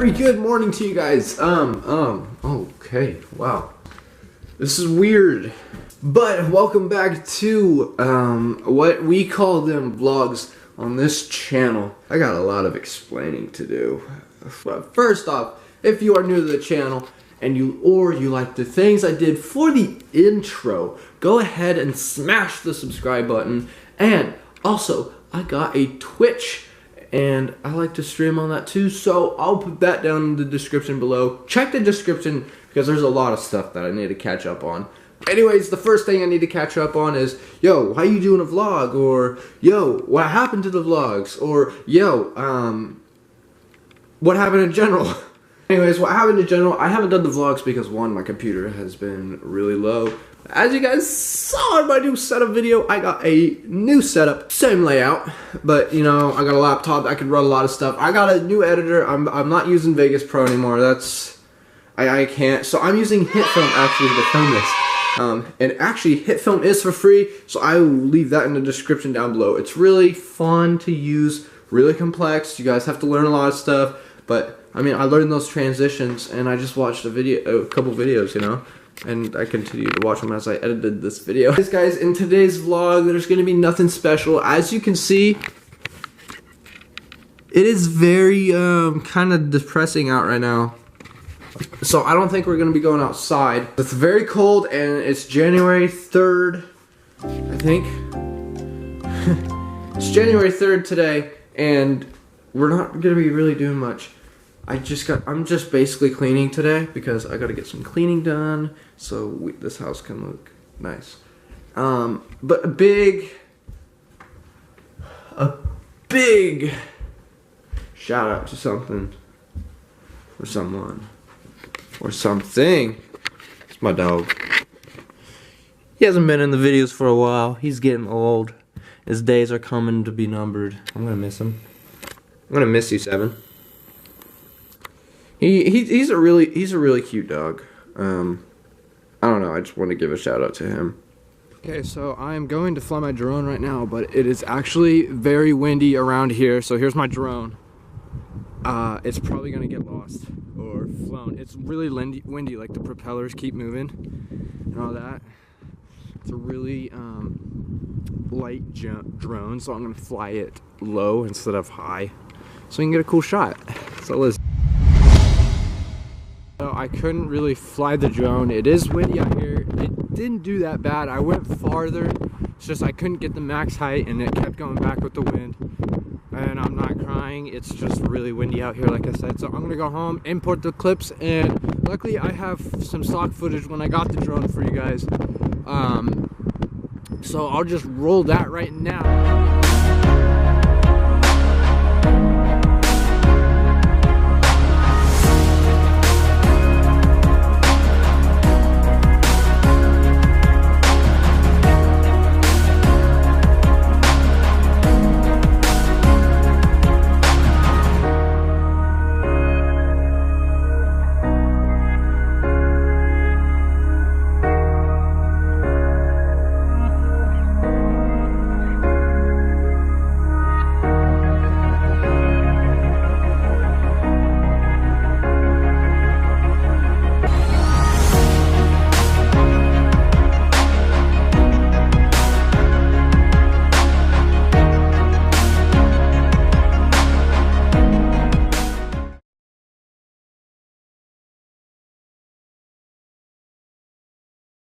very good morning to you guys. Okay, wow. This is weird. But welcome back to, what we call them vlogs on this channel. I got a lot of explaining to do. But first off, if you are new to the channel, and you like the things I did for the intro, go ahead and smash the subscribe button. And also, I got a Twitch, and I like to stream on that too, so I'll put that down in the description below. Check the description, because there's a lot of stuff that I need to catch up on. Anyways, the first thing I need to catch up on is, yo, why you doing a vlog? Or, yo, what happened to the vlogs? Or, yo, what happened in general? Anyways, what happened in general, I haven't done the vlogs because, one, my computer has been really low. As you guys saw in my new setup video, I got a new setup, same layout, but, you know, I got a laptop that can run a lot of stuff. I got a new editor. I'm not using Vegas Pro anymore. I can't. So I'm using HitFilm actually to film this. And actually, HitFilm is for free, so I will leave that in the description down below. It's really fun to use, really complex. You guys have to learn a lot of stuff, but I mean, I learned those transitions, and I just watched a couple videos, you know, and I continue to watch them as I edited this video. Guys, in today's vlog, there's going to be nothing special. As you can see, it is very kind of depressing out right now. So I don't think we're going to be going outside. It's very cold, and it's January 3rd, I think. It's January 3rd today, and we're not going to be really doing much. I'm just basically cleaning today because I got to get some cleaning done so this house can look nice. But a big shout out to something or someone or something. It's my dog. He hasn't been in the videos for a while. He's getting old. His days are coming to be numbered. I'm gonna miss him. I'm gonna miss you, Seven. He's a really cute dog. I don't know, I just want to give a shout out to him. Okay, so I'm going to fly my drone right now, but it is actually very windy around here. So here's my drone. It's probably gonna get lost or flown. It's really windy, like the propellers keep moving and all that. It's a really light drone, so I'm gonna fly it low instead of high, so you can get a cool shot. So let's. So I couldn't really fly the drone. It is windy out here. It didn't do that bad. I went farther. It's just I couldn't get the max height, and it kept going back with the wind. And I'm not crying. It's just really windy out here, like I said. So I'm gonna go home, import the clips, and luckily I have some stock footage when I got the drone for you guys. So I'll just roll that right now.